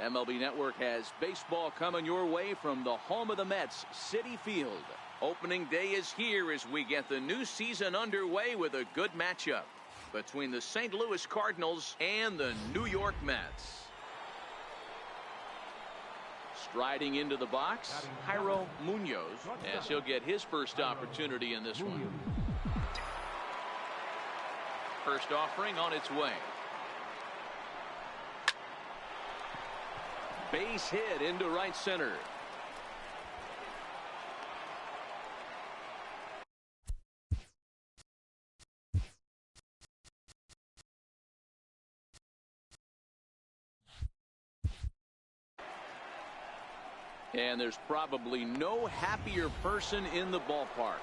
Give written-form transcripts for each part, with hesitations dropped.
MLB Network has baseball coming your way from the home of the Mets, Citi Field. Opening day is here as we get the new season underway with a good matchup between the St. Louis Cardinals and the New York Mets. Striding into the box, Jairo Munoz, as he'll get his first opportunity in this one. First offering on its way. Base hit into right center. And there's probably no happier person in the ballpark.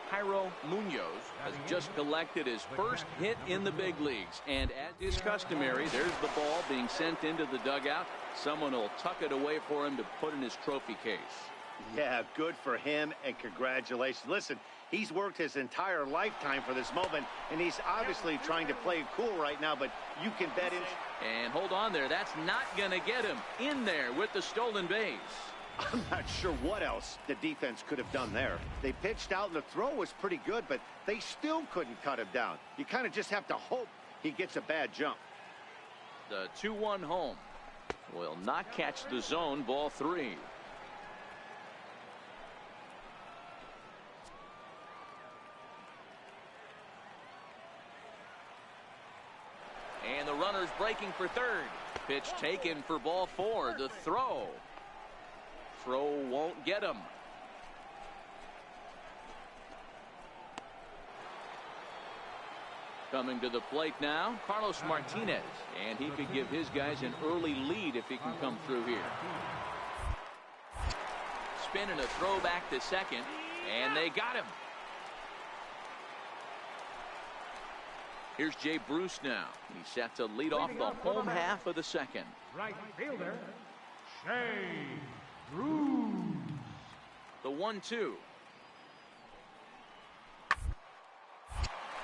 Jairo Munoz has just collected his first hit in the big leagues. And as is customary, there's the ball being sent into the dugout. Someone will tuck it away for him to put in his trophy case. Yeah, good for him, and congratulations. Listen, he's worked his entire lifetime for this moment, and he's obviously trying to play it cool right now, but you can bet him. And hold on there. That's not going to get him in there with the stolen base. I'm not sure what else the defense could have done there. They pitched out, and the throw was pretty good, but they still couldn't cut him down. You kind of just have to hope he gets a bad jump. The 2-1 home will not catch the zone. Ball 3. And the runner's breaking for third. Pitch taken for ball 4. The throw. Throw won't get him. Coming to the plate now, Carlos Martinez. And he could give his guys an early lead if he can come through here. Spin and a throw back to second. And they got him. Here's Jay Bruce now. He's set to lead off the home half of the second. Right fielder, Jay Bruce. The 1-2.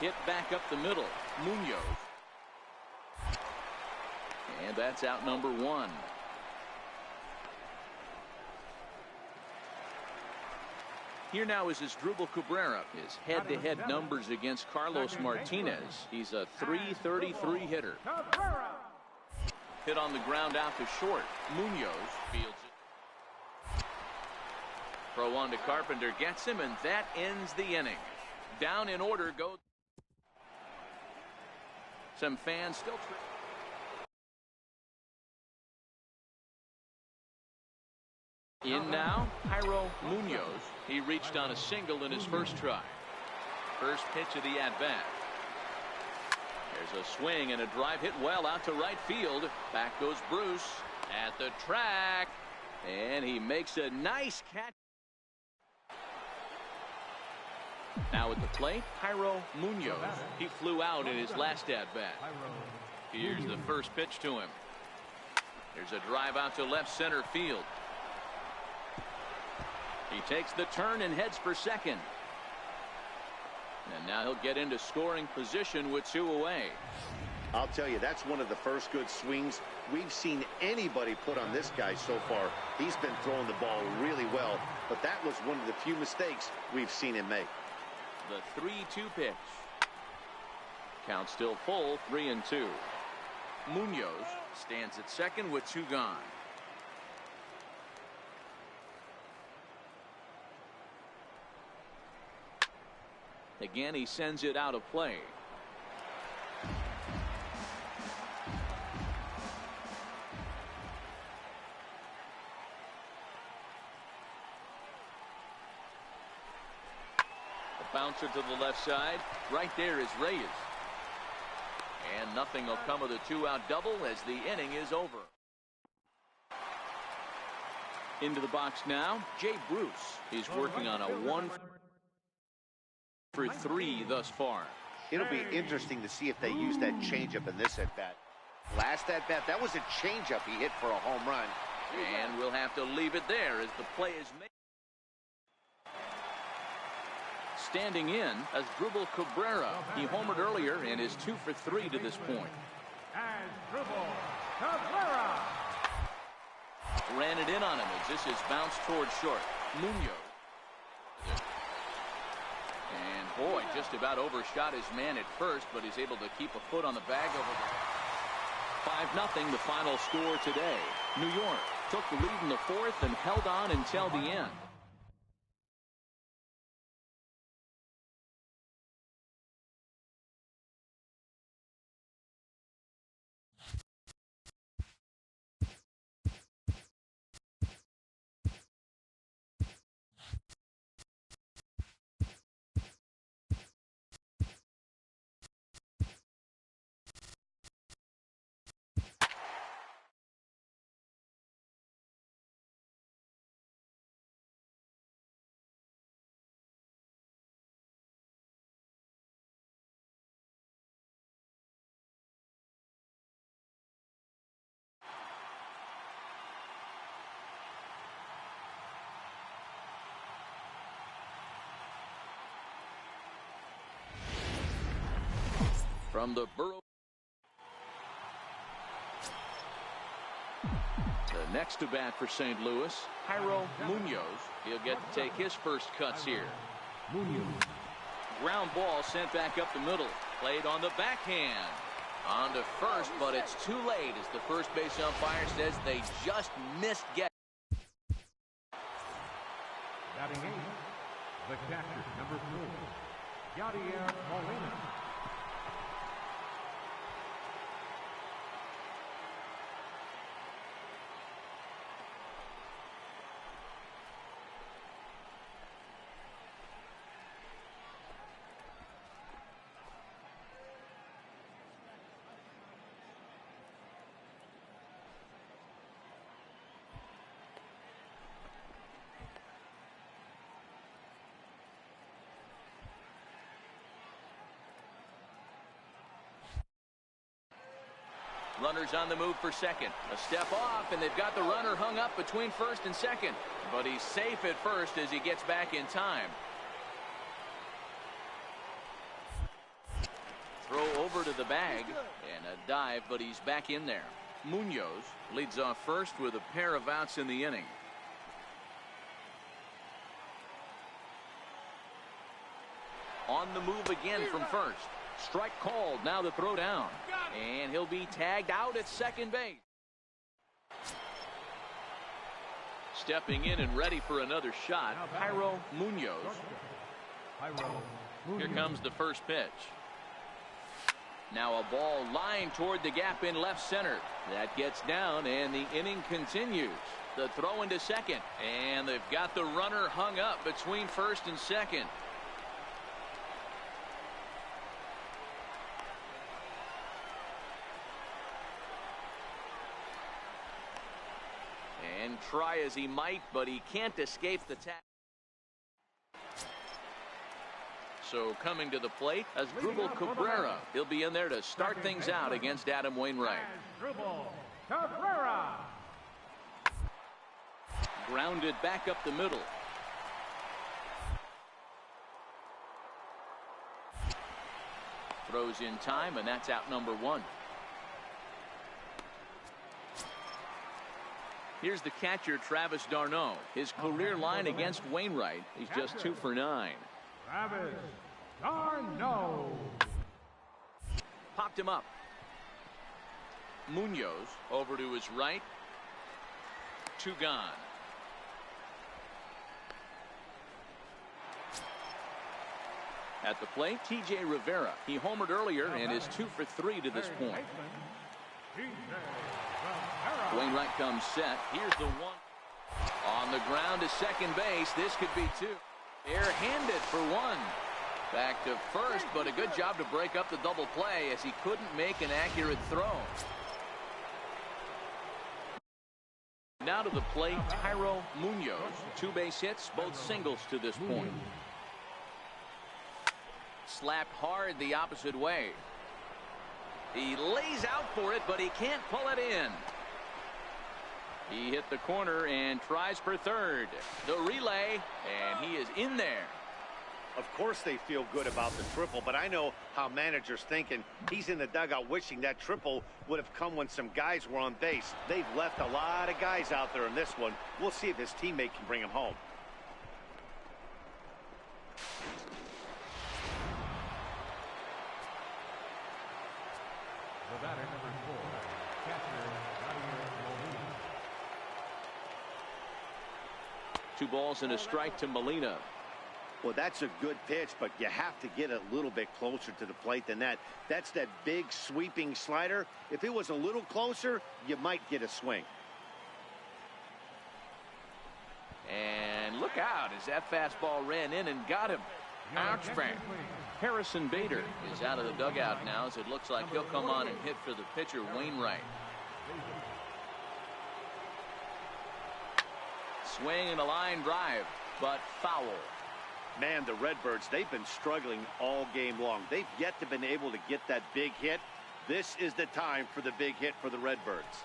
Hit back up the middle. Munoz. And that's out number 1. Here now is Asdrubal Cabrera. His head-to-head numbers against Carlos Martinez. He's a .333 hitter. Hit on the ground out to short. Munoz fields it. Throw on to Carpenter, gets him, and that ends the inning. Down in order goes. Some fans still. In now, Jairo Munoz. He reached on a single in his first try. First pitch of the at-bat. There's a swing and a drive hit well out to right field. Back goes Bruce at the track. And he makes a nice catch. Now at the plate, Jairo Munoz. He flew out in his last at-bat. Here's the first pitch to him. There's a drive out to left center field. He takes the turn and heads for second. And now he'll get into scoring position with 2 away. I'll tell you, that's one of the first good swings we've seen anybody put on this guy so far. He's been throwing the ball really well, but that was one of the few mistakes we've seen him make. The 3-2 pitch. Count still full, 3-2. Munoz stands at second with 2 gone. Again, he sends it out of play. The bouncer to the left side. Right there is Reyes. And nothing will come of the 2-out double as the inning is over. Into the box now, Jay Bruce. He's working on a 1 for 3 thus far. It'll be interesting to see if they use that changeup in this at-bat. Last at-bat, that was a changeup he hit for a home run. And we'll have to leave it there as the play is made. Standing in, Asdrubal Cabrera. He homered earlier and is 2 for 3 to this point. Asdrubal Cabrera. ran it in on him as this is bounced towards short. Munoz. And boy, just about overshot his man at first, but he's able to keep a foot on the bag over there. 5-0 the final score today. New York took the lead in the fourth and held on until the end. From the Burrow. The next to bat for St. Louis, Jairo Munoz. He'll get to take his first cuts here. Ground ball sent back up the middle. Played on the backhand. On to first, but it's too late as the first base umpire says they just missed getting. Batting eighth, the catcher, number 4, Yadier Molina. Runners on the move for second. A step off, and they've got the runner hung up between first and second. But he's safe at first as he gets back in time. Throw over to the bag, and a dive, but he's back in there. Munoz leads off first with a pair of outs in the inning. On the move again from first. Strike called. Now the throw down. And he'll be tagged out at second base. Stepping in and ready for another shot, Jairo Munoz. Here comes the first pitch. Now a ball lined toward the gap in left center. That gets down, and the inning continues. The throw into second. And they've got the runner hung up between first and second. And try as he might, but he can't escape the tag. So coming to the plate, Asdrubal Cabrera. He'll be in there to start things out against Adam Wainwright. Asdrubal Cabrera. Grounded back up the middle. Throws in time, and that's out number 1. Here's the catcher, Travis d'Arnaud. His career line against Wainwright, he's just 2 for 9. Travis d'Arnaud. Popped him up. Munoz over to his right. 2 gone. At the plate, T.J. Rivera. He homered earlier and is 2 for 3 to this point. Wainwright comes set. Here's the 1. On the ground to second base. This could be 2. Air-handed for 1. Back to first, but a good job to break up the double play as he couldn't make an accurate throw. Now to the plate, Jairo Munoz. 2 base hits, both singles to this point. Slapped hard the opposite way. He lays out for it, but he can't pull it in. He hit the corner and tries for third. The relay, and he is in there. Of course they feel good about the triple, but I know how managers thinking. He's in the dugout wishing that triple would have come when some guys were on base. They've left a lot of guys out there in this one. We'll see if his teammate can bring him home. The batter, number 4, catcher, Yadier Molina. 2 balls and a strike to Molina. Well, that's a good pitch, but you have to get a little bit closer to the plate than that. That's that big sweeping slider. If it was a little closer, you might get a swing. And look out as that fastball ran in and got him. Ouch, fan. Harrison Bader is out of the dugout now, as it looks like he'll come on and hit for the pitcher, Wainwright. Swing and a line drive, but foul. Man, the Redbirds, they've been struggling all game long. They've yet to been able to get that big hit. This is the time for the big hit for the Redbirds.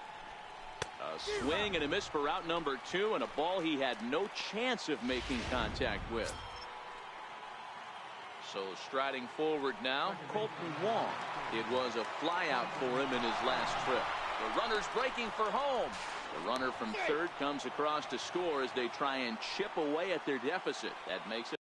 A swing and a miss for out number 2, and a ball he had no chance of making contact with. So striding forward now, Colton Wong. It was a flyout for him in his last trip. The runner's breaking for home. The runner from third comes across to score as they try and chip away at their deficit. That makes it.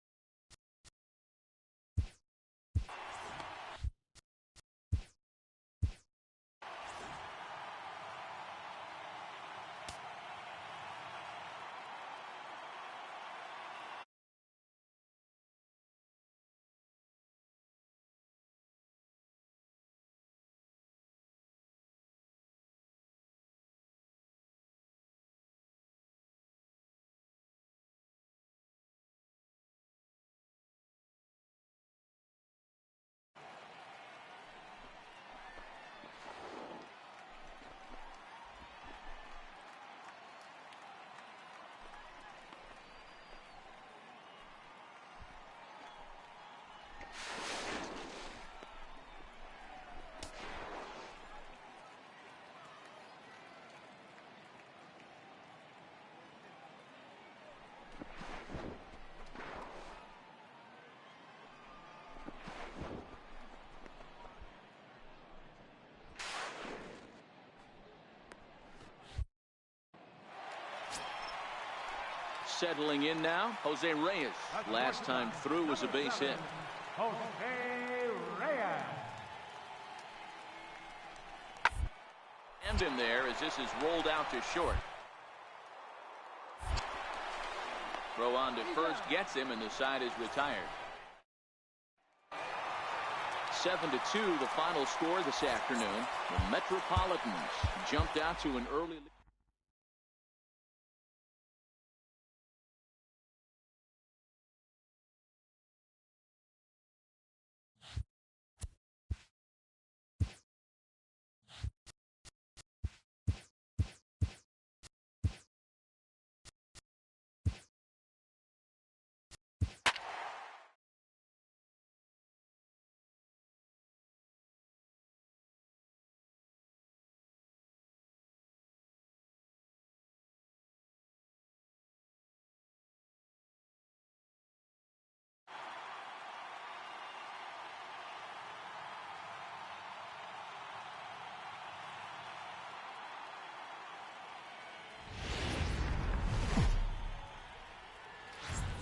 Settling in now, Jose Reyes. Last time through was a base hit. Jose Reyes. And him there as this is rolled out to short. Throw on to first gets him, and the side is retired. 7-2 the final score this afternoon. The Metropolitans jumped out to an early lead.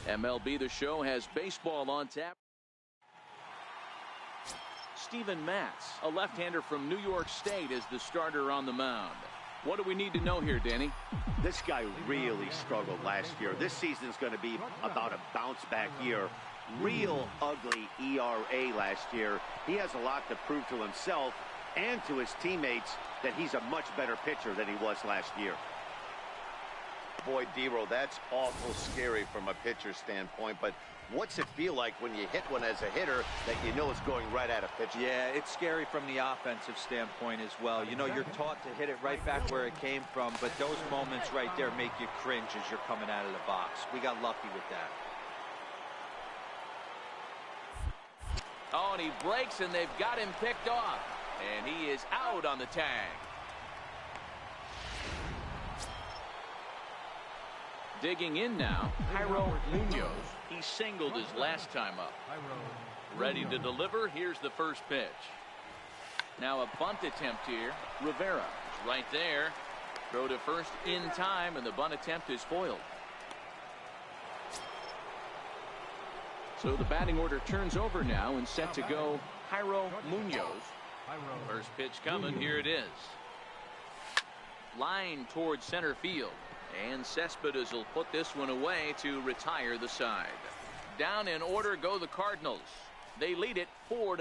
MLB The Show has baseball on tap. Steven Matz, a left-hander from New York State, is the starter on the mound. What do we need to know here, Danny? This guy really struggled last year. This season's going to be about a bounce-back year. Real ugly ERA last year. He has a lot to prove to himself and to his teammates that he's a much better pitcher than he was last year. Boy, Dero, that's awful scary from a pitcher standpoint, but what's it feel like when you hit one as a hitter that you know is going right at a pitcher? Yeah, it's scary from the offensive standpoint as well. You know, you're taught to hit it right back where it came from, but those moments right there make you cringe as you're coming out of the box. We got lucky with that. Oh, and he breaks, and they've got him picked off. And he is out on the tag. Digging in now, Jairo Munoz. He singled his last time up. Ready to deliver. Here's the first pitch. Now a bunt attempt here. Rivera is right there. Throw to first in time, and the bunt attempt is foiled. So the batting order turns over now, and set to go Jairo Munoz. First pitch coming. Here it is. Line towards center field. And Cespedes will put this one away to retire the side. Down in order go the Cardinals. They lead it 4-0.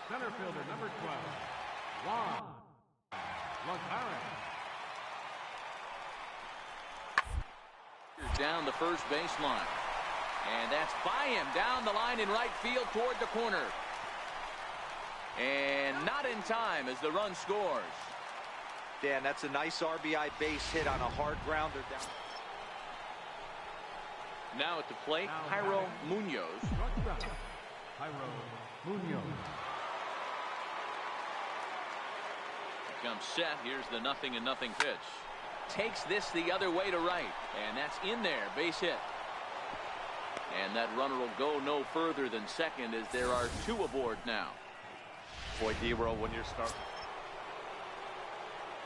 Center fielder number 12, Juan Lagares. Down the first baseline. And that's by him down the line in right field toward the corner. And not in time as the run scores. Dan, that's a nice RBI base hit on a hard grounder down. Now at the plate, Jairo Munoz. Jairo Munoz. Comes set. Here's the 0-0 pitch. Takes this the other way to right. And that's in there. Base hit. And that runner will go no further than second as there are 2 aboard now. Boy, D-Roll, when you're starting.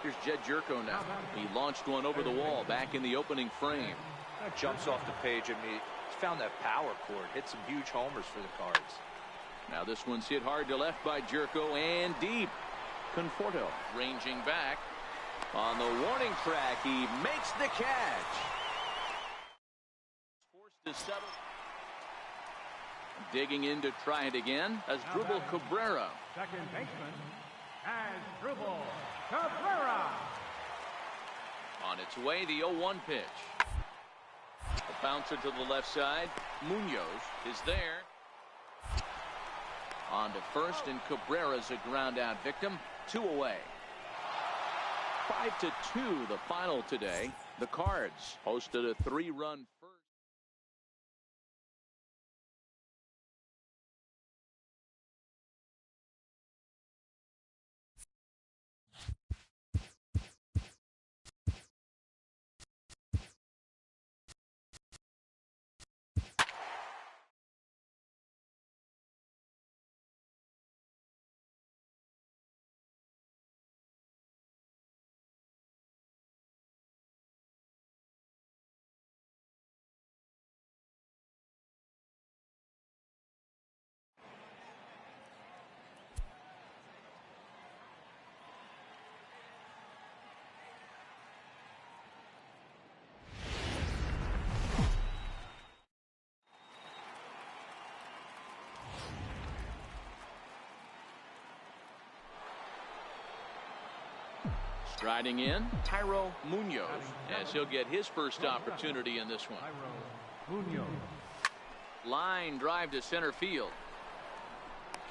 Here's Jed Jerko now. He launched one over the wall back in the opening frame. That jumps off the page at me. He's found that power chord. Hit some huge homers for the Cards. Now this one's hit hard to left by Jerko and deep. Conforto ranging back. On the warning track, he makes the catch. Forced to settle. Digging in to try it again as Drupal Cabrera. Second baseman, Drupal Cabrera. On its way, the 0-1 pitch. A bouncer to the left side. Munoz is there. On to first, and Cabrera's a ground-out victim. 2 away. 5-2 the final today. The Cards hosted a 3-run first. Striding in, Jairo Munoz, as he'll get his first opportunity in this one. Jairo Munoz. Line drive to center field.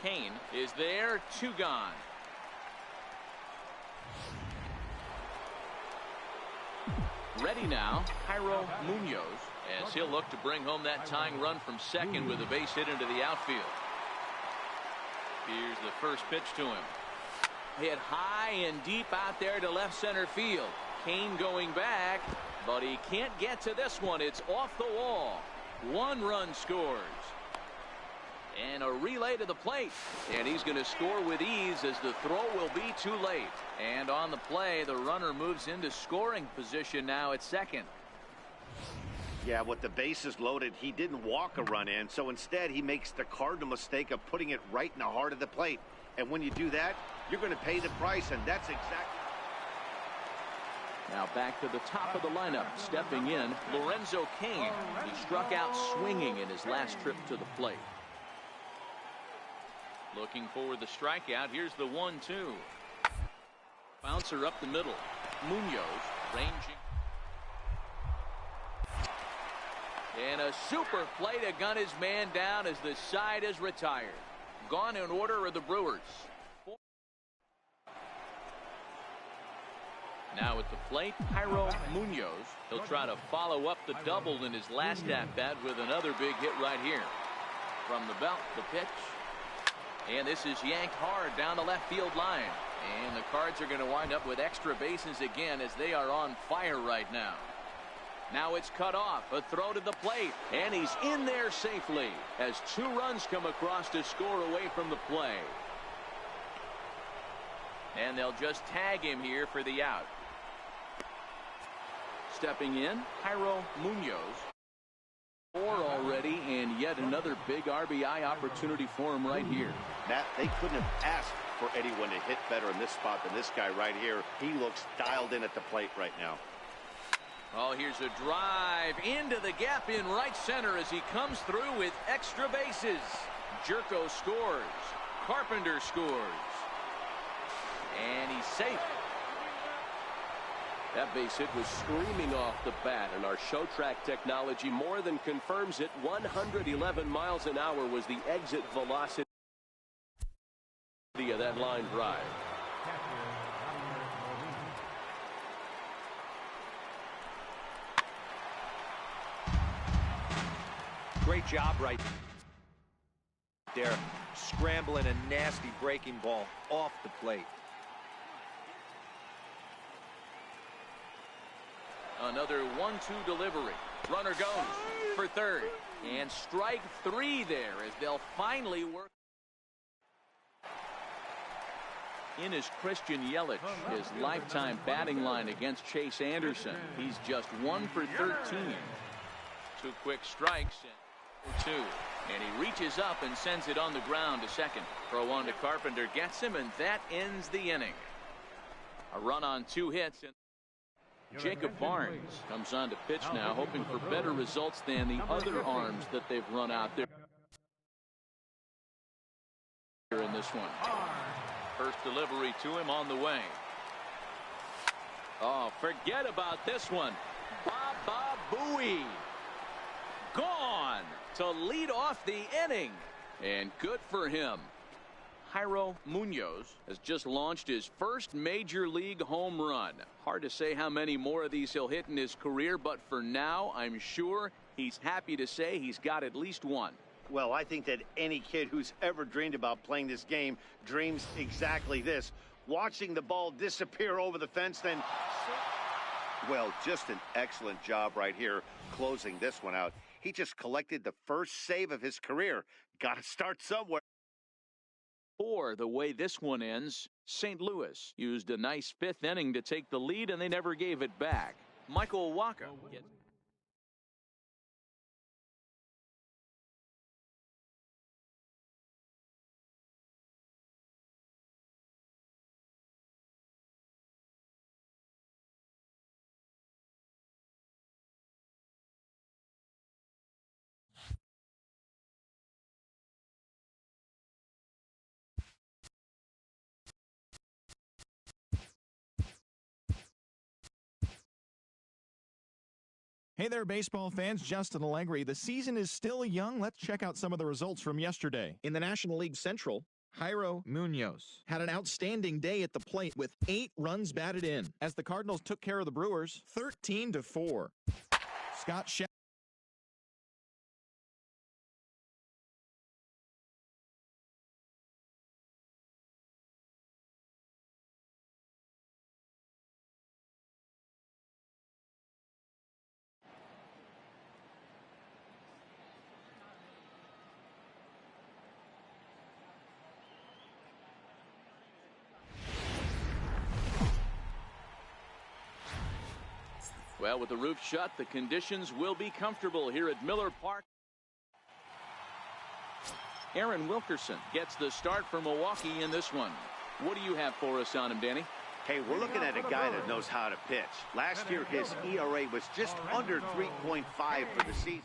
Kane is there, 2 gone. Ready now, Jairo Munoz, as he'll look to bring home that tying run from second with a base hit into the outfield. Here's the first pitch to him. Hit high and deep out there to left center field. Kane going back, but he can't get to this one. It's off the wall. 1 run scores. And a relay to the plate. And he's going to score with ease as the throw will be too late. And on the play, the runner moves into scoring position now at second. Yeah, with the bases loaded, he didn't walk a run in. So instead, he makes the cardinal mistake of putting it right in the heart of the plate. And when you do that, you're going to pay the price, and that's exactly. Now back to the top of the lineup. Stepping in, Lorenzo Cain. He struck out swinging in his last trip to the plate. Looking for the strikeout. Here's the 1-2. Bouncer up the middle. Munoz ranging. And a super play to gun his man down as the side is retired. Gone in order are the Brewers. Now at the plate, Jairo Munoz. He'll try to follow up the double in his last at-bat with another big hit right here. From the belt, the pitch. And this is yanked hard down the left field line. And the Cards are going to wind up with extra bases again as they are on fire right now. Now it's cut off. A throw to the plate. And he's in there safely as 2 runs come across to score away from the play. And they'll just tag him here for the out. Stepping in, Jairo Munoz. 4 already, and yet another big RBI opportunity for him right here. Matt, they couldn't have asked for anyone to hit better in this spot than this guy right here. He looks dialed in at the plate right now. Oh, here's a drive into the gap in right center as he comes through with extra bases. Jerko scores. Carpenter scores. And he's safe. That base hit was screaming off the bat, and our show track technology more than confirms it. 111 miles an hour was the exit velocity of that line drive. Great job right there, scrambling a nasty breaking ball off the plate. Another 1-2 delivery. Runner goes for third. And strike 3 there as they'll finally work. In is Christian Yelich, his lifetime batting line against Chase Anderson. He's just 1 for 13. 2 quick strikes and 2. And he reaches up and sends it on the ground to second. Throw on to Carpenter gets him, and that ends the inning. A run on 2 hits. And Jacob Barnes comes on to pitch now, hoping for better results than the other arms that they've run out there in this one. First delivery to him on the way. Oh, forget about this one. Baba Booey gone to lead off the inning, and good for him. Jairo Munoz has just launched his first major league home run. Hard to say how many more of these he'll hit in his career, but for now, I'm sure he's happy to say he's got at least 1. Well, I think that any kid who's ever dreamed about playing this game dreams exactly this. Watching the ball disappear over the fence, then... Well, just an excellent job right here closing this one out. He just collected the first save of his career. Got to start somewhere. Or the way this one ends, St. Louis used a nice 5th inning to take the lead, and they never gave it back. Michael Wacha gets... Hey there, baseball fans. Justin Allegri. The season is still young. Let's check out some of the results from yesterday. In the National League Central, Jairo Munoz had an outstanding day at the plate with 8 runs batted in as the Cardinals took care of the Brewers 13-4. Scott Scheffler. Well, with the roof shut, the conditions will be comfortable here at Miller Park. Aaron Wilkerson gets the start for Milwaukee in this one. What do you have for us on him, Danny? Hey, we're looking at a guy that knows how to pitch. Last year, his ERA was just under 3.5 for the season.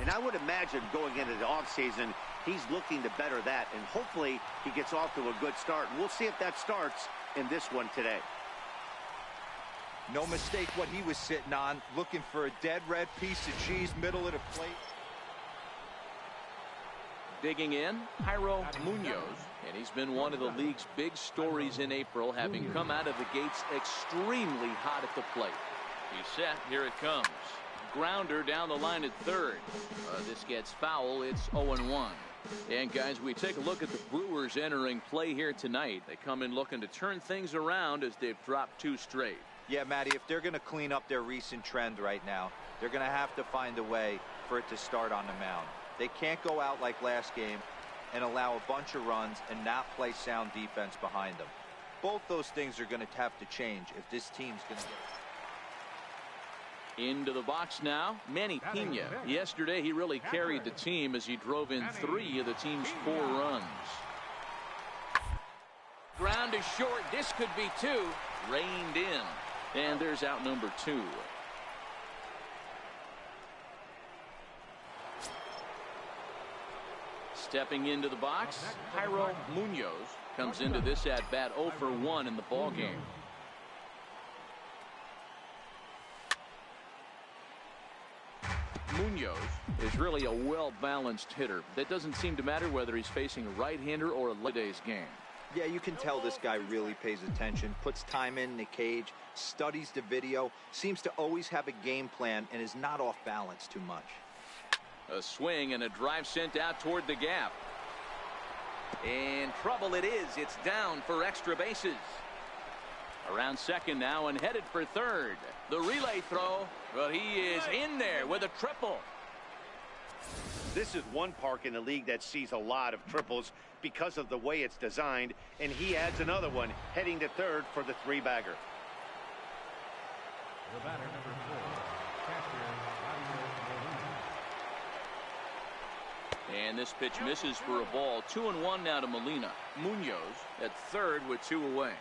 And I would imagine going into the offseason, he's looking to better that, and hopefully he gets off to a good start. And we'll see if that starts in this one today. No mistake what he was sitting on, looking for a dead red piece of cheese, middle of the plate. Digging in, Jairo Munoz, and he's been one of the league's big stories in April, having come out of the gates extremely hot at the plate. He's set, here it comes. Grounder down the line at third. This gets foul, it's 0-1. And guys, we take a look at the Brewers entering play here tonight. They come in looking to turn things around as they've dropped 2 straight. Yeah, Matty, if they're going to clean up their recent trend right now, they're going to have to find a way for it to start on the mound. They can't go out like last game and allow a bunch of runs and not play sound defense behind them. Both those things are going to have to change if this team's going to get into the box now. Manny Pena. Yesterday, he really carried the team as he drove in 3 of the team's 4 runs. Ground is short. This could be 2. Reined in. And there's out number 2. Stepping into the box, Jairo Munoz comes into this at bat 0 for 1 in the ball game. Munoz is really a well-balanced hitter. That doesn't seem to matter whether he's facing a right-hander or a left-day's game. Yeah, you can tell this guy really pays attention, puts time in the cage, studies the video, seems to always have a game plan, and is not off balance too much. A swing and a drive sent out toward the gap. And trouble it is. It's down for extra bases. Around second now and headed for third. The relay throw, but he is in there with a triple. This is one park in the league that sees a lot of triples because of the way it's designed, and he adds another one heading to third for the 3-bagger. The batter, number 4, catcher, Molina. And this pitch misses for a ball. 2-1 now to Molina. Munoz at third with 2 away.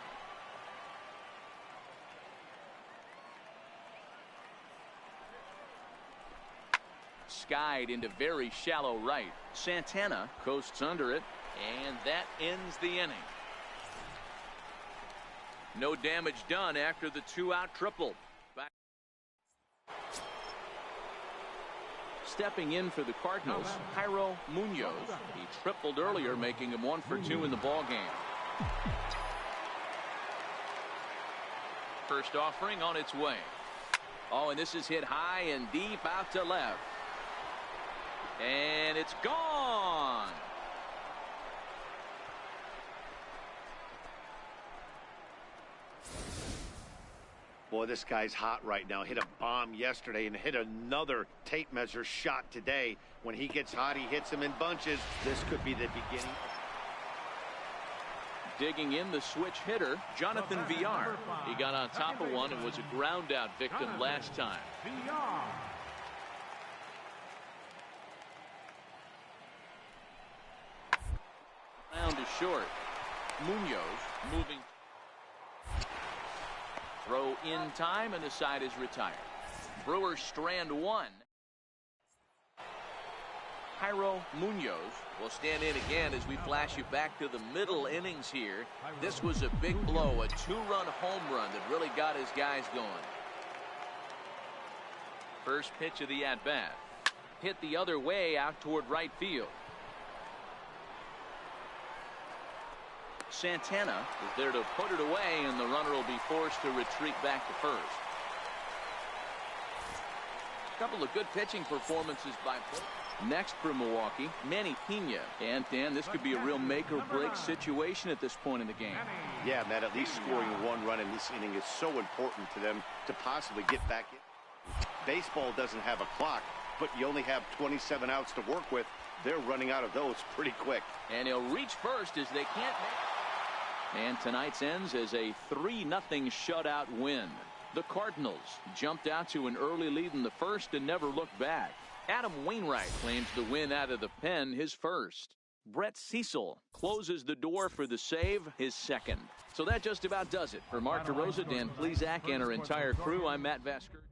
Skied into very shallow right. Santana coasts under it, and that ends the inning. No damage done after the 2-out triple. Back. Stepping in for the Cardinals, Jairo Munoz. He tripled earlier, making him 1 for 2 in the ball game. First offering on its way. Oh, and this is hit high and deep out to left. And it's gone. Boy, this guy's hot right now. Hit a bomb yesterday and hit another tape measure shot today. When he gets hot, he hits them in bunches. This could be the beginning. Digging in the switch hitter, Jonathan Villar. He got on top of one and was a ground out victim last time. Round is short. Munoz moving. Throw in time, and the side is retired. Brewers strand 1. Jairo Munoz will stand in again as we flash you back to the middle innings here. This was a big blow, a 2-run home run that really got his guys going. First pitch of the at-bat. Hit the other way out toward right field. Santana is there to put it away, and the runner will be forced to retreat back to first. A couple of good pitching performances by both. Next for Milwaukee, Manny Pena. And Dan, this could be a real make-or-break situation at this point in the game. Yeah, Matt, at least scoring 1 run in this inning is so important to them to possibly get back in. Baseball doesn't have a clock, but you only have 27 outs to work with. They're running out of those pretty quick. And he'll reach first as they can't make. And tonight's ends as a 3-0 shutout win. The Cardinals jumped out to an early lead in the first and never looked back. Adam Wainwright claims the win out of the pen, his first. Brett Cecil closes the door for the save, his second. So that just about does it. For Mark DeRosa, Dan Plesac, and our entire crew, I'm Matt Vasker.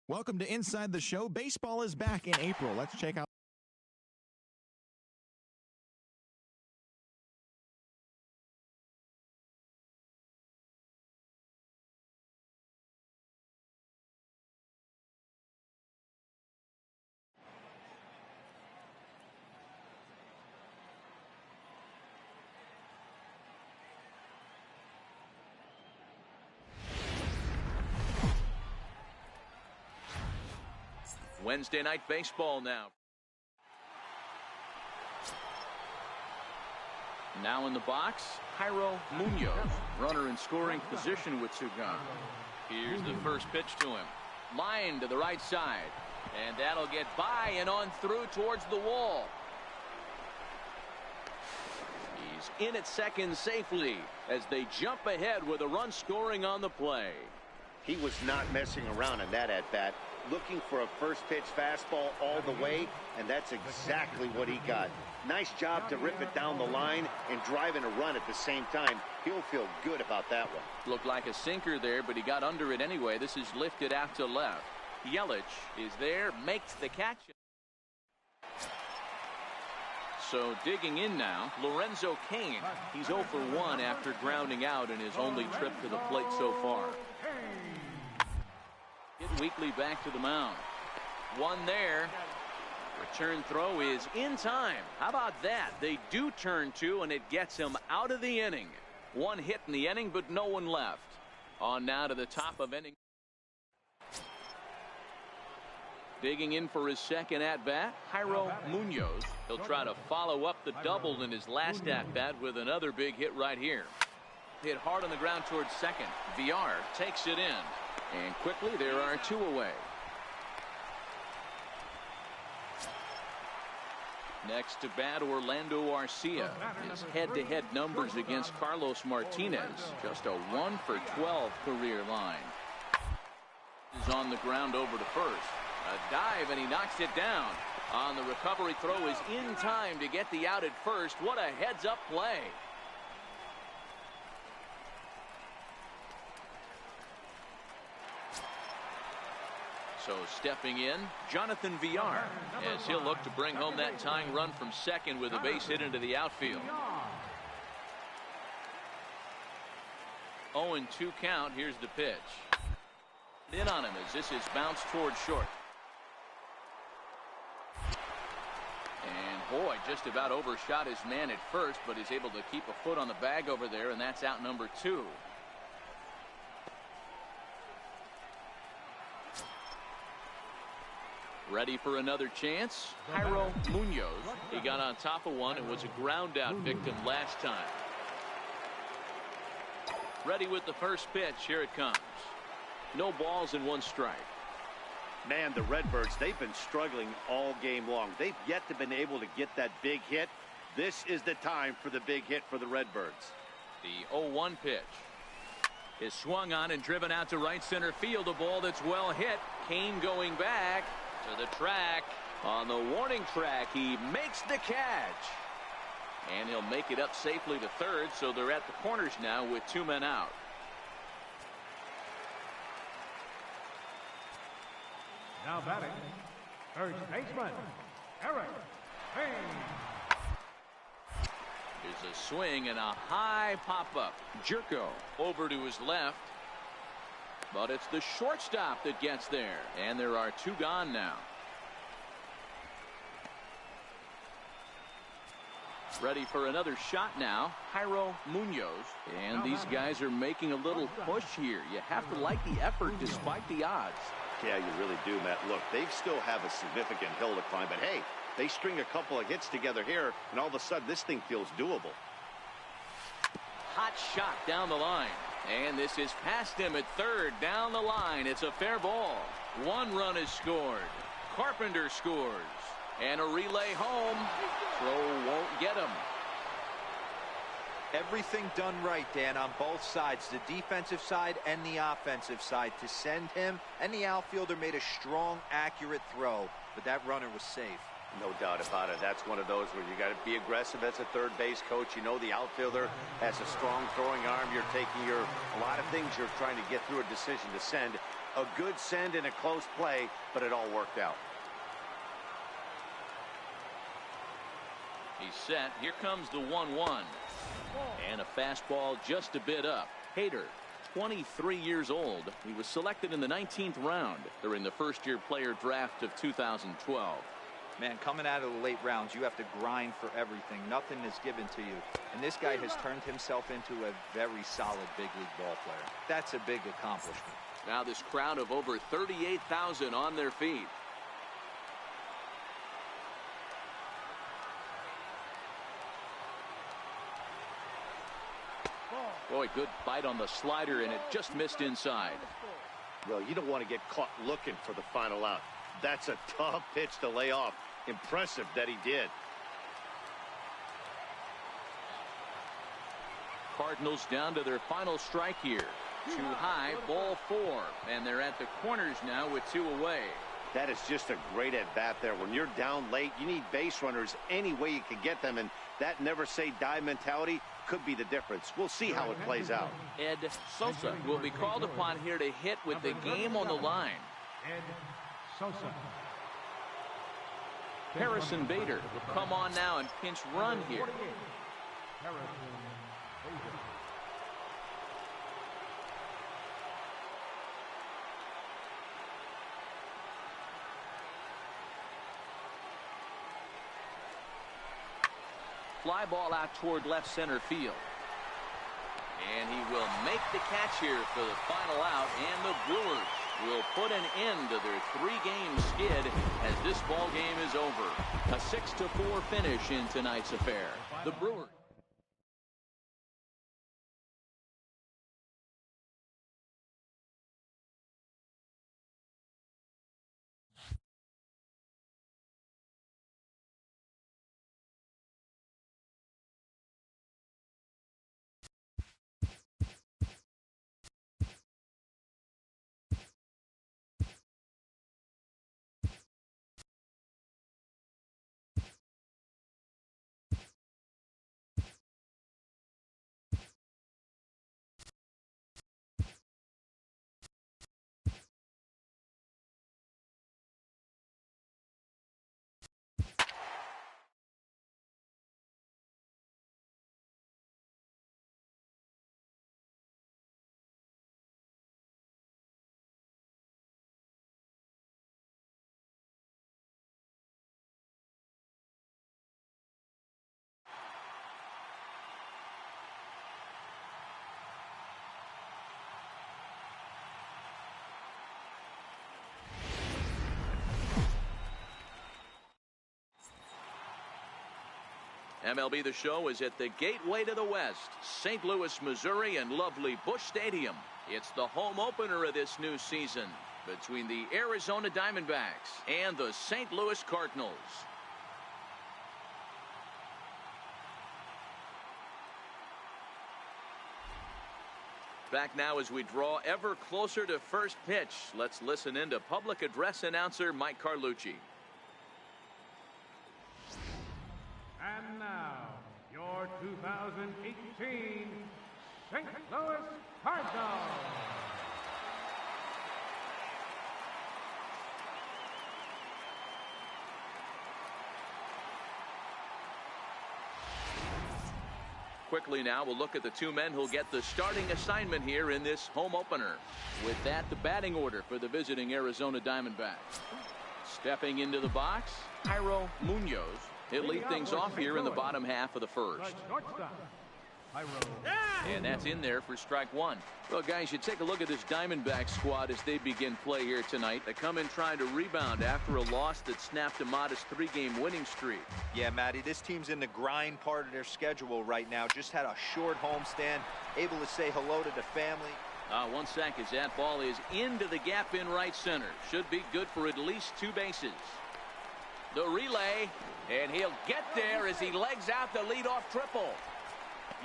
Welcome to Inside the Show. Baseball is back in April. Let's check out. Wednesday Night Baseball now. Now in the box, Jairo Munoz. Runner in scoring position with two gone. Here's the first pitch to him. Line to the right side. And that'll get by and on through towards the wall. He's in at second safely as they jump ahead with a run scoring on the play. He was not messing around in that at-bat, looking for a first pitch fastball all the way, and that's exactly what he got. Nice job to rip it down the line and drive in a run at the same time. He'll feel good about that one. Looked like a sinker there, but he got under it anyway. This is lifted out to left. Yelich is there, makes the catch. So digging in now, Lorenzo Cain. He's 0 for 1 after grounding out in his only trip to the plate so far. Get Weekly back to the mound. One there. Return throw is in time. How about that? They do turn two, and it gets him out of the inning. One hit in the inning, but no one left. On now to the top of inning. Digging in for his second at-bat, Jairo Munoz. He'll try to follow up the double in his last at-bat with another big hit right here. Hit hard on the ground towards second. Villar takes it in. And quickly, there are two away. Next to bat, Orlando Arcia. His head-to-head numbers against Carlos Martinez. Just a 1 for 12 career line. Is on the ground over to first. A dive, and he knocks it down. On the recovery throw is in time to get the out at first. What a heads-up play. So stepping in, Jonathan Villar, as he'll look to bring home that tying run from second with a base hit into the outfield. 0-2 count. Here's the pitch. In on him as this is bounced towards short. And boy, just about overshot his man at first, but is able to keep a foot on the bag over there, and that's out number 2. Ready for another chance? Jairo Munoz. He got on top of one and was a ground out victim last time. Ready with the first pitch. Here it comes. No balls and 1 strike. Man, the Redbirds, they've been struggling all game long. They've yet to been able to get that big hit. This is the time for the big hit for the Redbirds. The 0-1 pitch is swung on and driven out to right center field. A ball that's well hit. Cain going back to the track. On the warning track, he makes the catch. And he'll make it up safely to third, so they're at the corners now with 2 men out. Now batting, first baseman, Eric Payne. Here's a swing and a high pop-up. Jerko over to his left. But it's the shortstop that gets there. And there are 2 gone now. Ready for another shot now. Jairo Munoz. And these guys are making a little push here. You have to like the effort despite the odds. Yeah, you really do, Matt. Look, they still have a significant hill to climb, but hey, they string a couple of hits together here, and all of a sudden this thing feels doable. Hot shot down the line. And this is past him at third. Down the line. It's a fair ball. 1 run is scored. Carpenter scores. And a relay home. Throw won't get him. Everything done right, Dan, on both sides, the defensive side and the offensive side, to send him, and the outfielder made a strong, accurate throw, but that runner was safe. No doubt about it. That's one of those where you got to be aggressive as a third base coach. You know the outfielder has a strong throwing arm. You're taking a lot of things you're trying to get through a decision to send. A good send in a close play, but it all worked out. He's set. Here comes the 1-1. And a fastball just a bit up. Hader, 23 years old. He was selected in the 19th round during the first-year player draft of 2012. Man, coming out of the late rounds, you have to grind for everything. Nothing is given to you. And this guy has turned himself into a very solid big league ball player. That's a big accomplishment. Now this crowd of over 38,000 on their feet. Boy, good bite on the slider, and it just missed inside. Well, you don't want to get caught looking for the final out. That's a tough pitch to lay off. Impressive that he did. Cardinals down to their final strike here. Too high, ball 4. And they're at the corners now with 2 away. That is just a great at-bat there. When you're down late, you need base runners any way you can get them. And that never-say-die mentality could be the difference. We'll see how it plays out. Ed Sosa will be called upon here to hit with the game on the line. Ed Sosa. Harrison Bader will come on now and pinch run here. Harrison Bader. Fly ball out toward left center field. And he will make the catch here for the final out. And the Brewers will put an end to their 3-game skid as this ball game is over. A 6-4 finish in tonight's affair. The Brewers. MLB The Show is at the gateway to the West, St. Louis, Missouri, and lovely Busch Stadium. It's the home opener of this new season between the Arizona Diamondbacks and the St. Louis Cardinals. Back now as we draw ever closer to first pitch. Let's listen in to public address announcer Mike Carlucci. And now, your 2018 St. Louis Cardinals. Quickly now, we'll look at the 2 men who'll get the starting assignment here in this home opener. With that, the batting order for the visiting Arizona Diamondbacks. Stepping into the box, Jairo Munoz. He'll lead things off here in the bottom half of the first. And that's in there for strike 1. Well, guys, you take a look at this Diamondback squad as they begin play here tonight. They come in trying to rebound after a loss that snapped a modest 3-game winning streak. Yeah, Matty, this team's in the grind part of their schedule right now. Just had a short homestand, able to say hello to the family. 1 sack as that ball is into the gap in right center. Should be good for at least 2 bases. The relay, and he'll get there as he legs out the leadoff triple.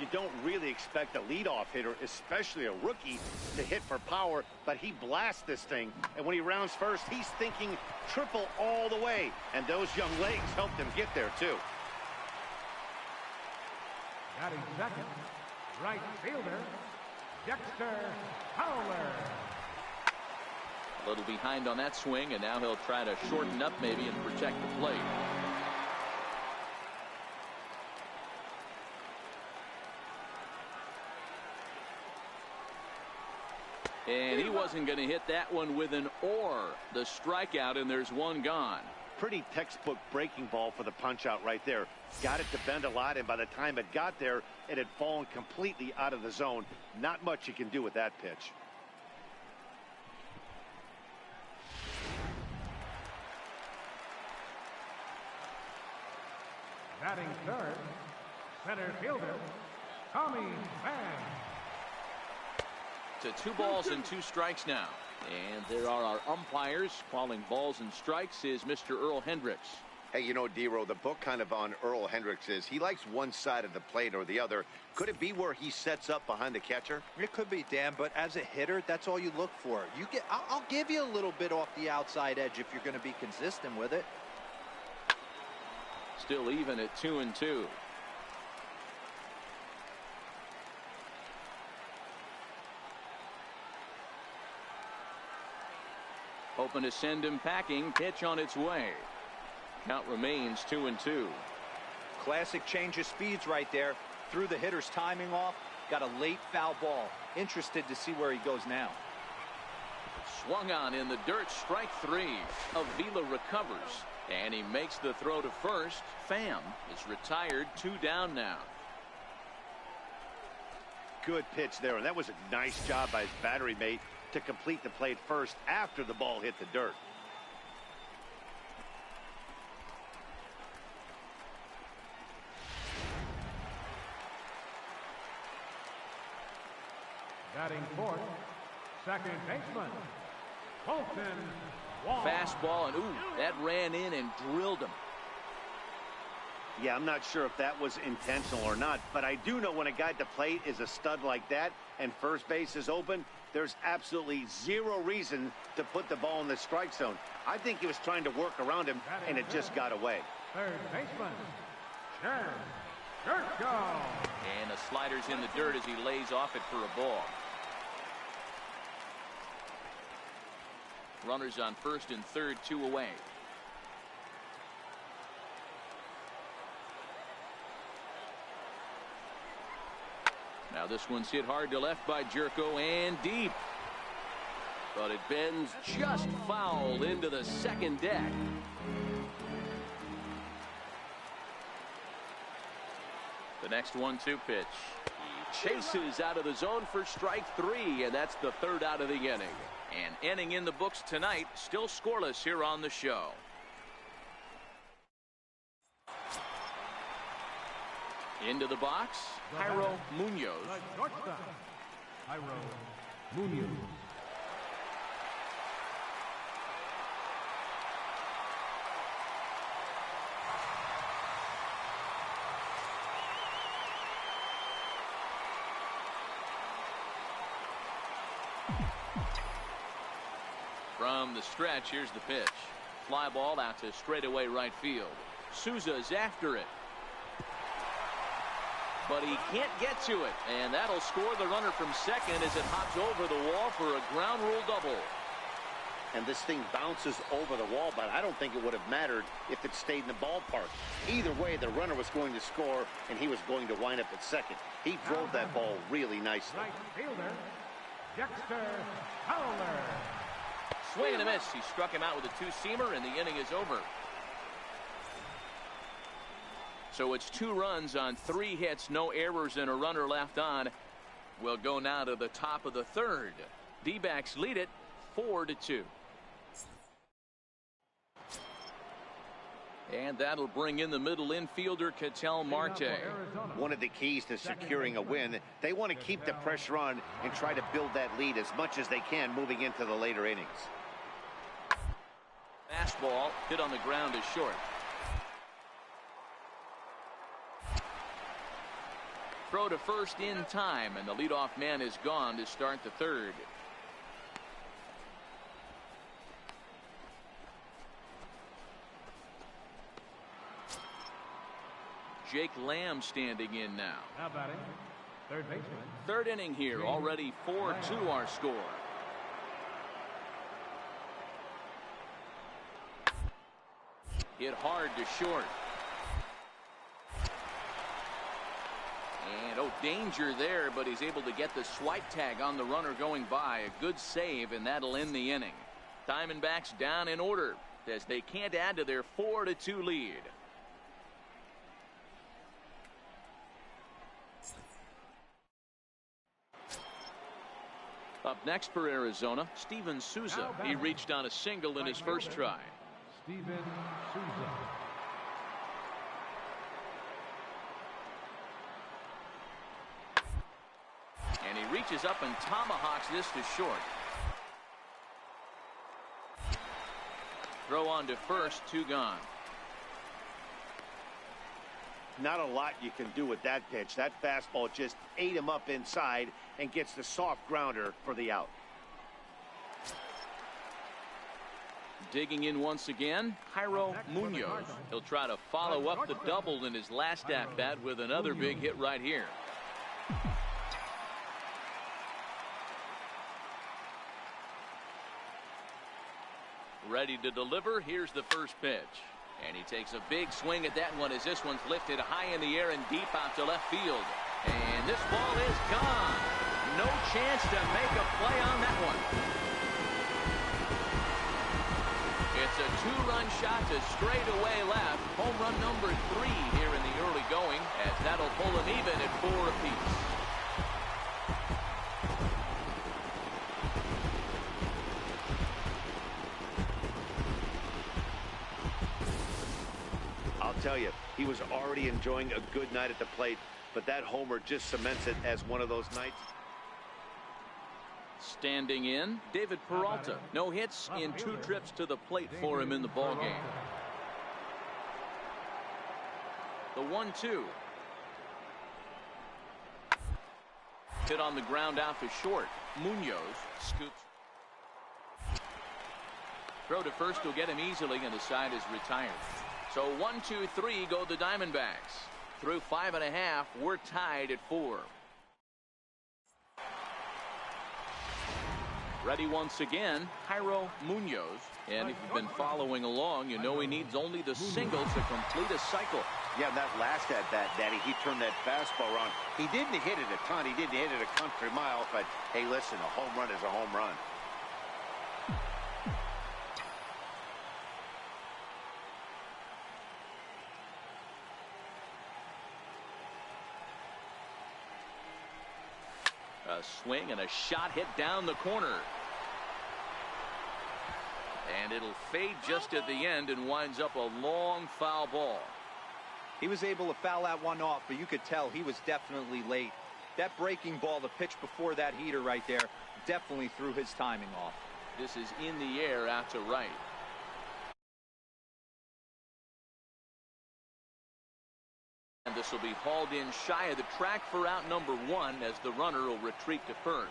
You don't really expect a leadoff hitter, especially a rookie, to hit for power, but he blasts this thing. And when he rounds first, he's thinking triple all the way. And those young legs helped him get there, too. Batting second, right fielder, Dexter Fowler. A little behind on that swing, and now he'll try to shorten up maybe and protect the plate. And he wasn't going to hit that one with an or. The strikeout, and there's one gone. Pretty textbook breaking ball for the punch out right there. Got it to bend a lot, and by the time it got there, it had fallen completely out of the zone. Not much you can do with that pitch. Batting third, center fielder, Tommy Pham. To 2 balls and 2 strikes now. And there are our umpires calling balls and strikes is Mr. Earl Hendricks. Hey, you know, D-Row, the book kind of on Earl Hendricks is he likes one side of the plate or the other. Could it be where he sets up behind the catcher? It could be, Dan, but as a hitter, that's all you look for. I'll give you a little bit off the outside edge if you're going to be consistent with it. Still even at 2-2. Hoping to send him packing. Pitch on its way. Count remains 2-2. Classic change of speeds right there. Threw the hitter's timing off. Got a late foul ball. Interested to see where he goes now. Swung on in the dirt. Strike 3. Avila recovers. And he makes the throw to first. Pham is retired. 2 down now. Good pitch there, and that was a nice job by his battery mate to complete the play first after the ball hit the dirt. Batting fourth, second baseman, Colton Wong. Fastball, and ooh, that ran in and drilled him. Yeah, I'm not sure if that was intentional or not, but I do know when a guy at the plate is a stud like that and first base is open, there's absolutely zero reason to put the ball in the strike zone. I think he was trying to work around him, and it just got away. Third baseman, Sher Gurko. And the slider's in the dirt as he lays off it for a ball. Runners on first and third, 2 away. Now this one's hit hard to left by Gurko and deep. But it bends just foul into the second deck. The next 1-2 pitch. He chases out of the zone for strike 3, and that's the 3rd out of the inning. And inning in the books tonight, still scoreless here on the show. Into the box, Jairo Munoz. The shortstop, Jairo Munoz. From the stretch, here's the pitch. Fly ball out to straightaway right field. Souza's after it. But he can't get to it, and that'll score the runner from second as it hops over the wall for a ground rule double. And this thing bounces over the wall, but I don't think it would have mattered if it stayed in the ballpark. Either way, the runner was going to score, and he was going to wind up at second. He drove that ball really nicely. Right fielder, Dexter Fowler. Swing and a miss. He struck him out with a 2-seamer, and the inning is over. So it's 2 runs on 3 hits, no errors, and a runner left on. We'll go now to the top of the 3rd. D-backs lead it 4-2. And that'll bring in the middle infielder, Ketel Marte. One of the keys to securing a win, they want to keep the pressure on and try to build that lead as much as they can moving into the later innings. Fastball hit on the ground is short. Throw to first in time, and the leadoff man is gone to start the 3rd. Jake Lamb standing in now. Now batting, third baseman. 3rd inning here, already 4-2 our score. Hit hard to short. And danger there, but he's able to get the swipe tag on the runner going by. A good save, and that'll end the inning. Diamondbacks down in order as they can't add to their 4-2 lead. Up next for Arizona, Steven Souza. He reached on a single in his first try. Steven Souza. And he reaches up and tomahawks this to short. Throw on to first, 2 gone. Not a lot you can do with that pitch. That fastball just ate him up inside and gets the soft grounder for the out. Digging in once again, Jairo Munoz. He'll try to follow up the double in his last at-bat with another big hit right here. Ready to deliver. Here's the first pitch. And he takes a big swing at that one as this one's lifted high in the air and deep out to left field. And this ball is gone. No chance to make a play on that one. It's a 2-run shot to straightaway left. Home run number 3 here in the early going, as that'll pull him even at 4 apiece. Tell you, he was already enjoying a good night at the plate, but that homer just cements it as one of those nights. Standing in, David Peralta. No hits in 2 trips to the plate for him in the ballgame. The 1-2. Hit on the ground out to short. Munoz scoops. Throw to first will get him easily, and the side is retired. So 1, 2, 3 go the Diamondbacks. Through 5.5, we're tied at 4. Ready once again, Jairo Munoz. And if you've been following along, you know he needs only the single to complete a cycle. Yeah, that last at-bat, Daddy, he turned that fastball around. He didn't hit it a ton. He didn't hit it a country mile. But, hey, listen, a home run is a home run. A swing and a shot hit down the corner. And it'll fade just at the end and winds up a long foul ball. He was able to foul that one off, but you could tell he was definitely late. That breaking ball, the pitch before that heater right there, definitely threw his timing off. This is in the air out to right. And this will be hauled in shy of the track for out number 1 as the runner will retreat to first.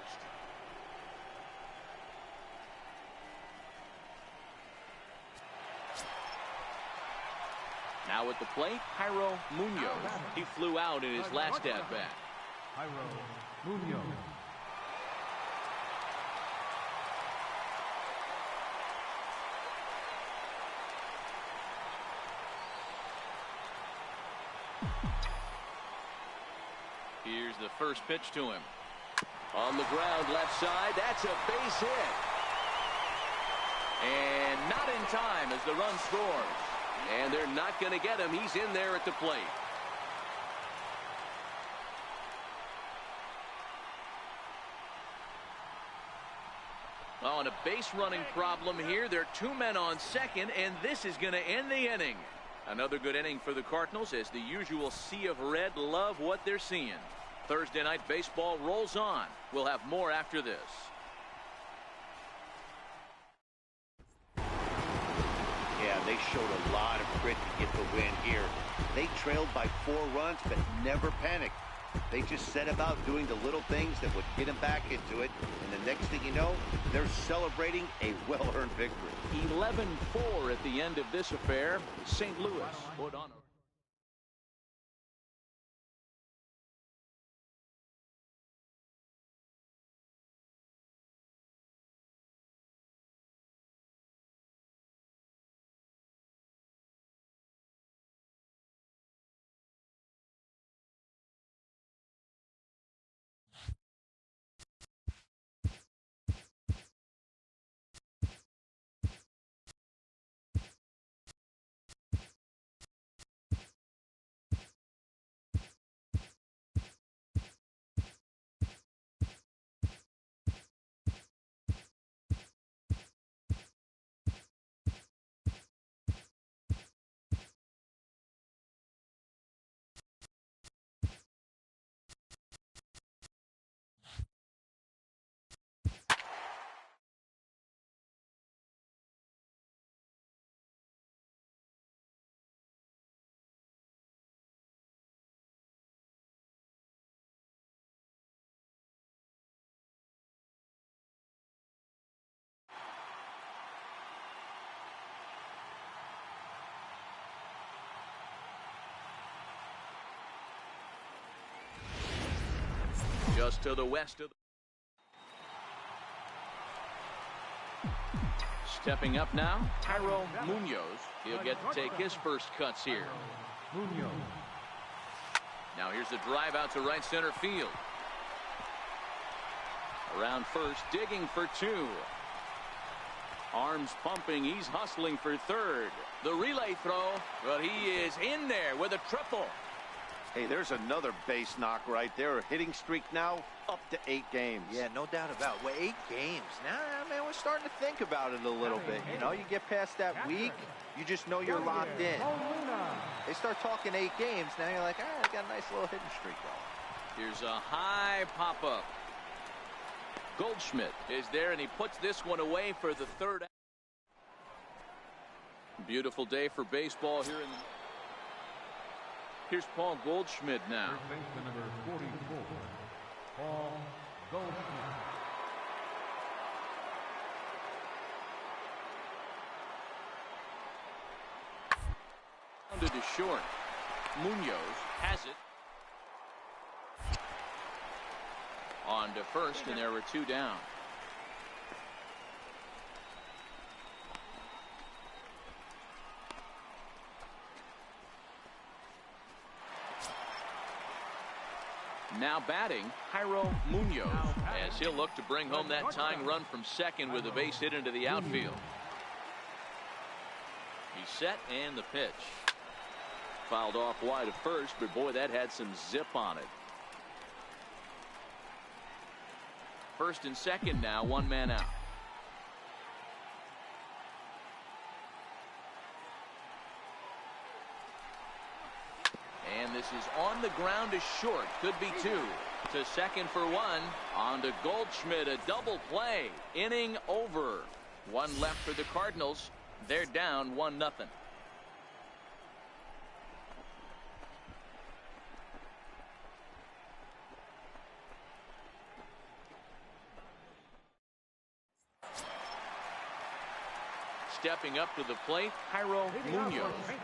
Now at the plate, Jairo Munoz. He flew out in his last at-bat. Jairo Munoz. Here's the first pitch to him. On the ground, left side. That's a base hit. And not in time as the run scores. And they're not going to get him. He's in there at the plate. On a base running problem here. There are 2 men on second, and this is going to end the inning. Another good inning for the Cardinals as the usual sea of red love what they're seeing. Thursday night baseball rolls on. We'll have more after this. Yeah, they showed a lot of grit to get the win here. They trailed by 4 runs, but never panicked. They just set about doing the little things that would get them back into it. And the next thing you know, they're celebrating a well-earned victory. 11-4 at the end of this affair. St. Louis put on a just to the west of the... Stepping up now, Jairo Munoz. He'll get to take his first cuts here. Munoz. Now here's the drive out to right center field. Around first, digging for two. Arms pumping, he's hustling for third. The relay throw, but he is in there with a triple. Hey, there's another base knock right there. A hitting streak now up to 8 games. Yeah, no doubt about it. Well, 8 games. Now, man, we're starting to think about it a little bit. You know, you get past that week, you just know you're locked in. They start talking 8 games, now you're like, I got a nice little hitting streak going. Here's a high pop-up. Goldschmidt is there, and he puts this one away for the third. Beautiful day for baseball here in... Here's Paul Goldschmidt now. First baseman number 44, Paul Goldschmidt. Grounded to short. Munoz has it. On to first, and there were 2 down. Now batting, Jairo Munoz, as he'll look to bring home that tying run from second with a base hit into the outfield. He's set, and the pitch. Fouled off wide of first, but boy, that had some zip on it. First and second now, 1 man out. And this is on the ground to short. Could be 2. To second for 1. On to Goldschmidt. A double play. Inning over. 1 left for the Cardinals. They're down 1-0. Stepping up to the plate, Jairo Munoz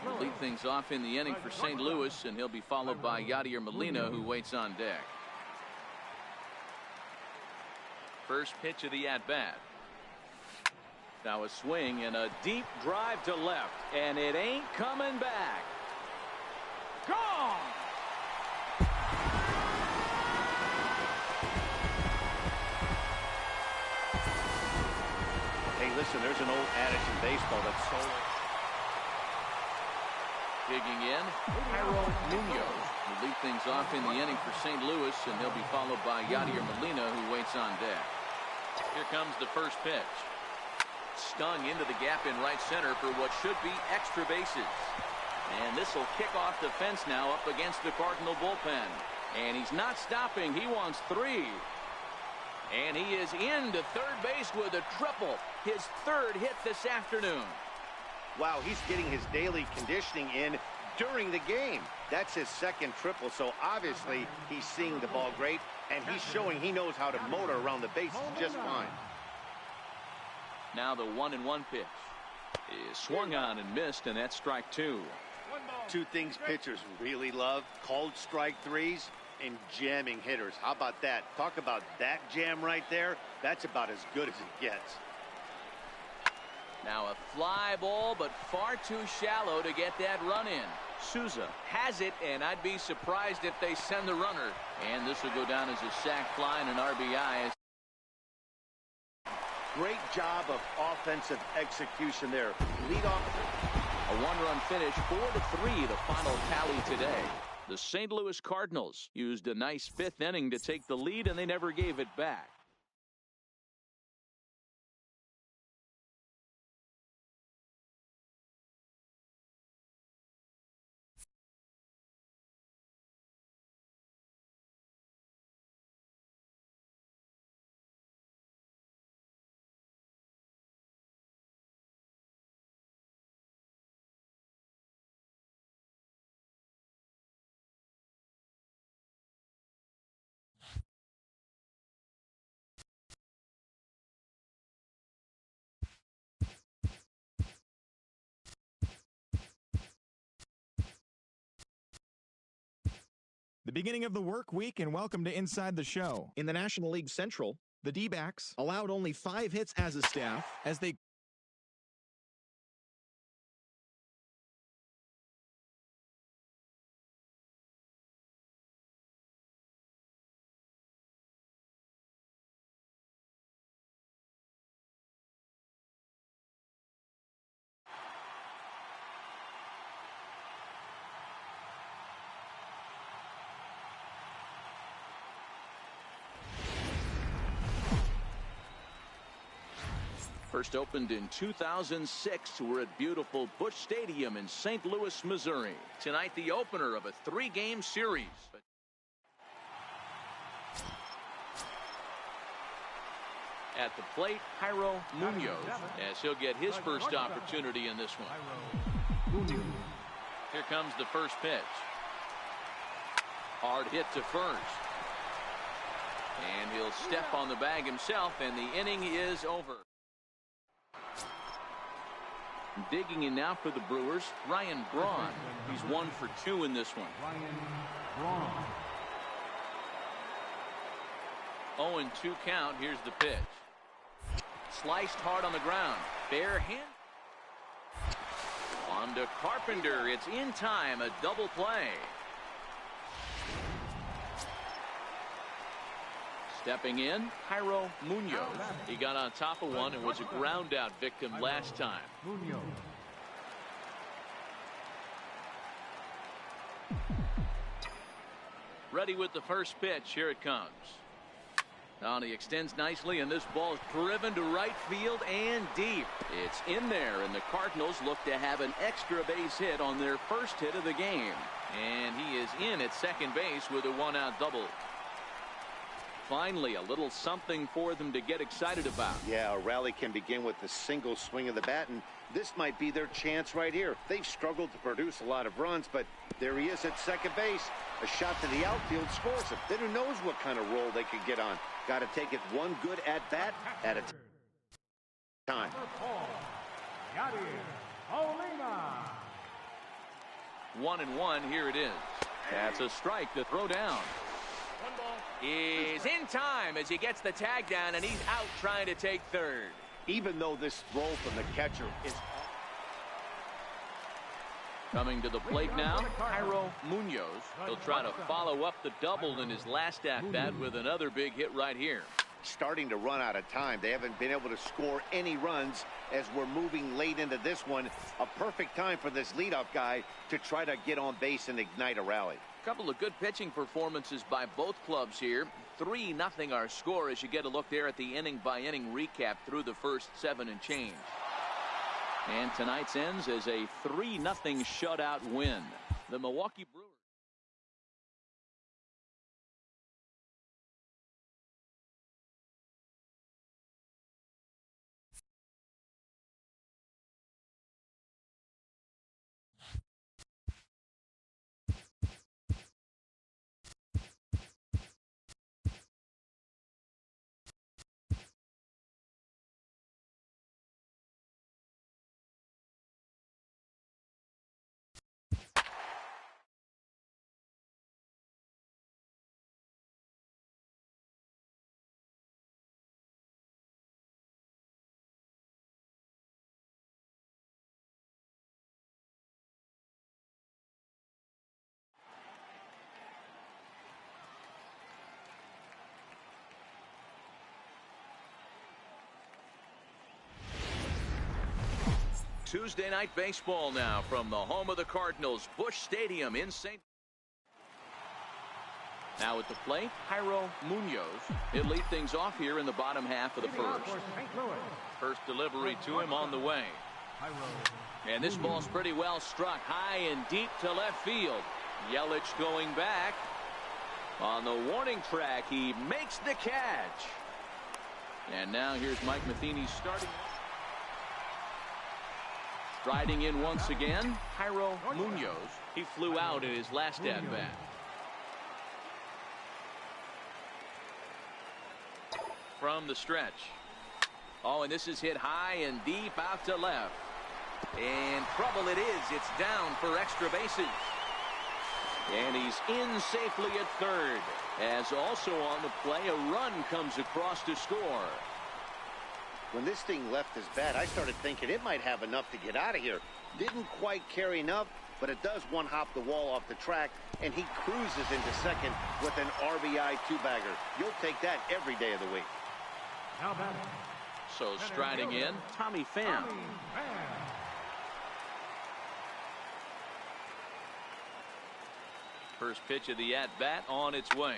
will lead things off in the inning for St. Louis, and he'll be followed by Yadier Molina, who waits on deck. First pitch of the at-bat. Now a swing and a deep drive to left, and it ain't coming back. Gone! Listen, there's an old adage in baseball that's so... Digging in, Jairo Munoz will lead things off in the inning for St. Louis, and he'll be followed by Yadier Molina, who waits on deck. Here comes the first pitch. Stung into the gap in right center for what should be extra bases. And this will kick off the fence now up against the Cardinal bullpen. And he's not stopping. He wants 3. And he is into third base with a triple. His 3rd hit this afternoon. Wow, he's getting his daily conditioning in during the game. That's his 2nd triple, so obviously he's seeing the ball great, and he's showing he knows how to motor around the bases just fine. Now the 1-1 pitch is swung on and missed, and that's strike 2. 2 things pitchers really love: called strike 3s and jamming hitters. How about that? Talk about that jam right there. That's about as good as it gets. Now a fly ball, but far too shallow to get that run in. Souza has it, and I'd be surprised if they send the runner. And this will go down as a sac fly and an RBI. Great job of offensive execution there. Lead off. A 1-run finish, 4-3, the final tally today. The St. Louis Cardinals used a nice 5th inning to take the lead, and they never gave it back. The beginning of the work week, and welcome to Inside the Show. In the National League Central, the D-backs allowed only 5 hits as a staff as they First opened in 2006. We're at beautiful Busch Stadium in St. Louis, Missouri. Tonight, the opener of a 3-game series. At the plate, Jairo Munoz, as he'll get his first opportunity in this one. Here comes the first pitch. Hard hit to first. And he'll step on the bag himself, and the inning is over. Digging in now for the Brewers, Ryan Braun. He's 1 for 2 in this one. 0-2 count. Here's the pitch. Sliced hard on the ground. Bare hand. On to Carpenter. It's in time. A double play. Stepping in, Jairo Munoz. He got on top of one and was a ground out victim last time. Ready with the first pitch. Here it comes. Now he extends nicely, and this ball is driven to right field and deep. It's in there, and the Cardinals look to have an extra base hit on their first hit of the game. And he is in at second base with a 1-out double. Finally, a little something for them to get excited about. Yeah, a rally can begin with a single swing of the bat, and this might be their chance right here. They've struggled to produce a lot of runs, but there he is at second base. A shot to the outfield scores him. Then who knows what kind of roll they could get on. Got to take it one good at-bat at a time. 1-1. Here it is. That's a strike to throw down. Is in time as he gets the tag down, and he's out trying to take third. Even though this throw from the catcher is coming to the plate now, Jairo Munoz. He'll try to follow up the double in his last at-bat with another big hit right here. starting to run out of time. They haven't been able to score any runs as we're moving late into this one. A perfect time for this leadoff guy to try to get on base and ignite a rally. A couple of good pitching performances by both clubs here. 3-0 our score as you get a look there at the inning-by-inning recap through the first 7 and change. And tonight's ends as a 3-0 shutout win. The Milwaukee Brewers. Tuesday night baseball now from the home of the Cardinals, Busch Stadium in St. Now at the plate, Jairo Munoz. He'll lead things off here in the bottom half of the first. First delivery to him on the way. And this ball's pretty well struck high and deep to left field. Yelich going back. On the warning track, he makes the catch. And now here's Mike Matheny starting. Riding in once again, Jairo Munoz. He flew out in his last at-bat. From the stretch. Oh, and this is hit high and deep out to left. And trouble it is. It's down for extra bases. And he's in safely at third. As also on the play, a run comes across to score. When this thing left his bat, I started thinking it might have enough to get out of here. Didn't quite carry enough, but it does one-hop the wall off the track, and he cruises into second with an RBI two-bagger. You'll take that every day of the week. Now batting. So striding in, Tommy Pham. First pitch of the at-bat on its way.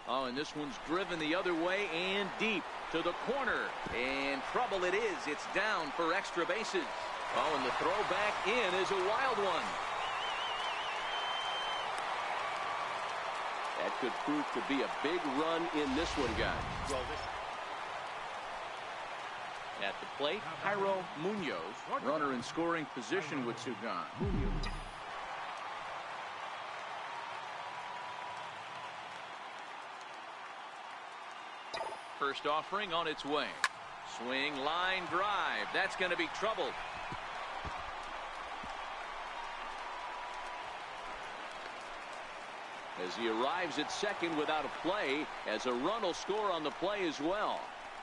Oh, and this one's driven the other way and deep to the corner. And trouble it is. It's down for extra bases. Oh, and the throw back in is a wild one. That could prove to be a big run in this one, guys. At the plate, Jairo Munoz, runner in scoring position with Sugan. First offering on its way. Swing, line drive. That's going to be trouble. As he arrives at second without a play, as a run will score on the play as well.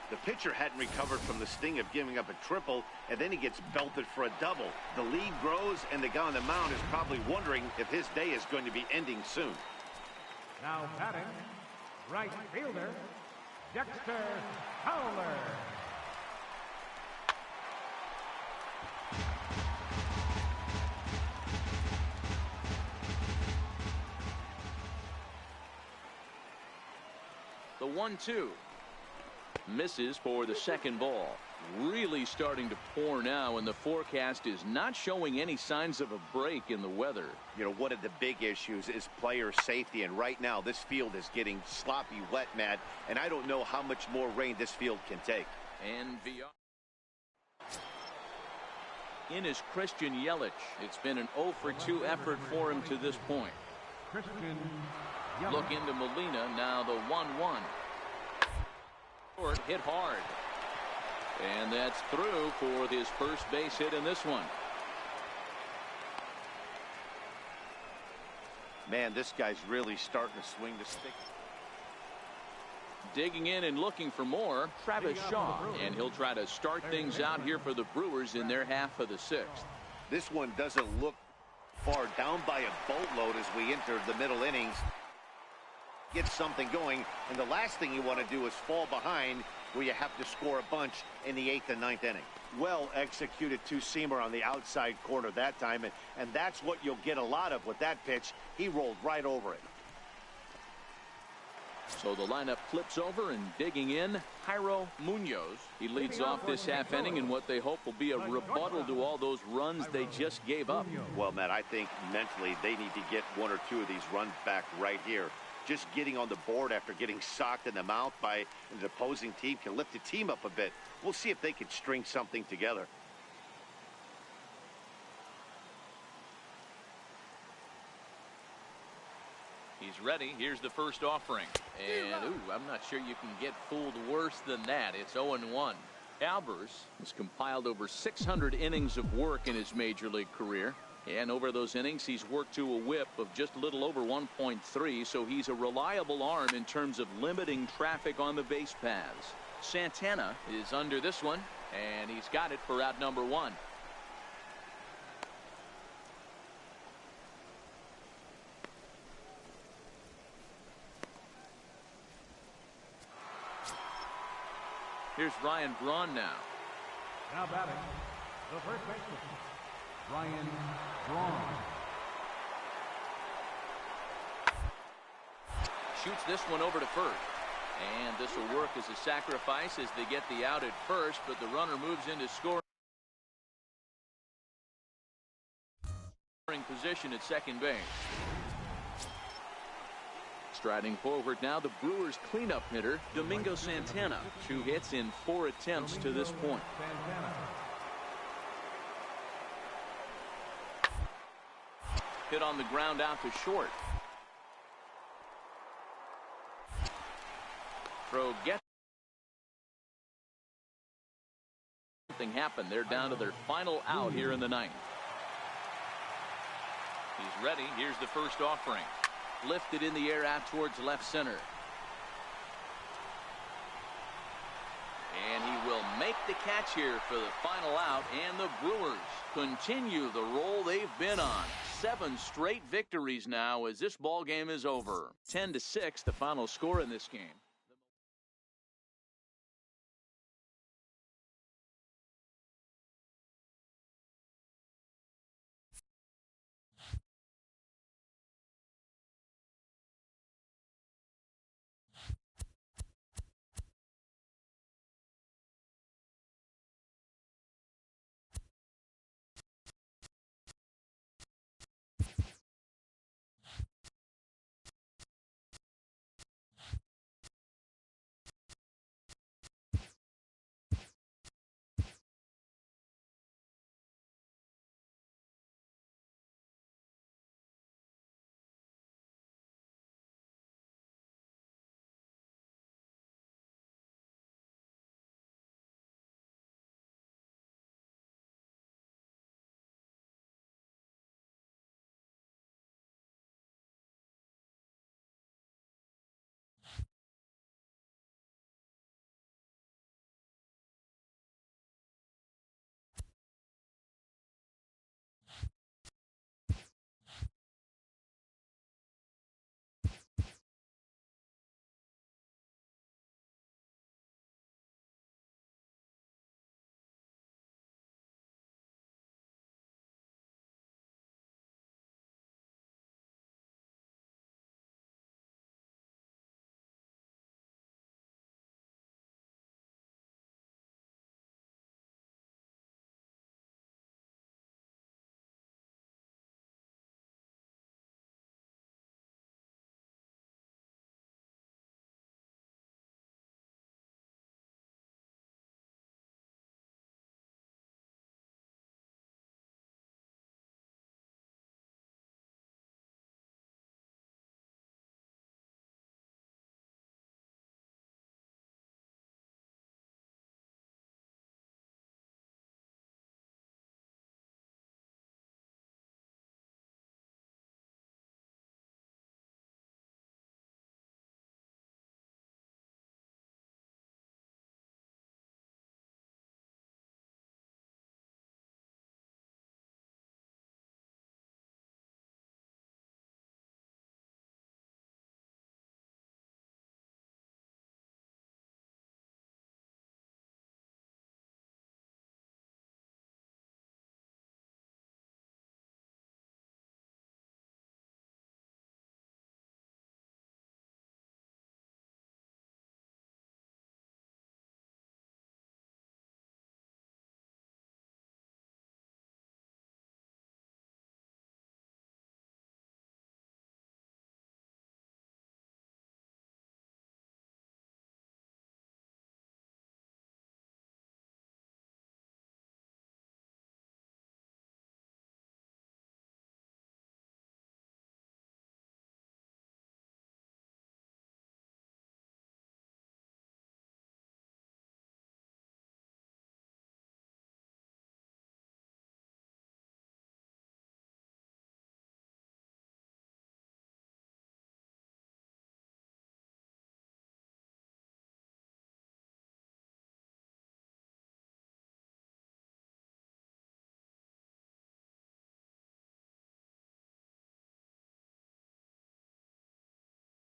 The pitcher hadn't recovered from the sting of giving up a triple, and then he gets belted for a double. The lead grows, and the guy on the mound is probably wondering if his day is going to be ending soon. Now batting, right fielder, Dexter Fowler. The 1-2. Misses for the second ball. Really starting to pour now, and the forecast is not showing any signs of a break in the weather. You know, one of the big issues is player safety, and right now this field is getting sloppy wet, Matt, and I don't know how much more rain this field can take. And in is Christian Yelich. It's been an 0 for 2 effort for him to this point. Christian Look into Molina, now the 1-1. Short, hit hard. And that's through for his first base hit in this one. Man, this guy's really starting to swing the stick. Digging in and looking for more, Travis Shaw. And he'll try to start things out here for the Brewers in their half of the 6th. This one doesn't look far, down by a boatload as we enter the middle innings. Get something going, and the last thing you want to do is fall behind where you have to score a bunch in the 8th and 9th inning. Well executed two-seamer on the outside corner that time, and that's what you'll get a lot of with that pitch. He rolled right over it. So the lineup flips over, and digging in, Jairo Munoz. He leads off this half inning in what they hope will be a rebuttal to all those runs they just gave up. Well, Matt, I think mentally they need to get 1 or 2 of these runs back right here. Just getting on the board after getting socked in the mouth by an opposing team can lift the team up a bit. We'll see if they can string something together. He's ready. Here's the first offering. And, I'm not sure you can get fooled worse than that. It's 0-1. Albers has compiled over 600 innings of work in his major league career. And over those innings, he's worked to a whip of just a little over 1.3, so he's a reliable arm in terms of limiting traffic on the base paths. Santana is under this one, and he's got it for out number 1. Here's Ryan Braun now. Now batting, the first baseman, Ryan Braun. Shoots this one over to first. And this will work as a sacrifice as they get the out at first, but the runner moves into scoring position at second base. Striding forward now, the Brewers cleanup hitter, Domingo Santana. 2 hits in 4 attempts to this point. Hit on the ground out to short. Throw gets. Something happened. They're down to their final out here in the 9th. He's ready. Here's the first offering. Lifted in the air out towards left center. And he will make the catch here for the final out, and the Brewers continue the roll they've been on. 7 straight victories now as this ball game is over. 10-6 the final score in this game.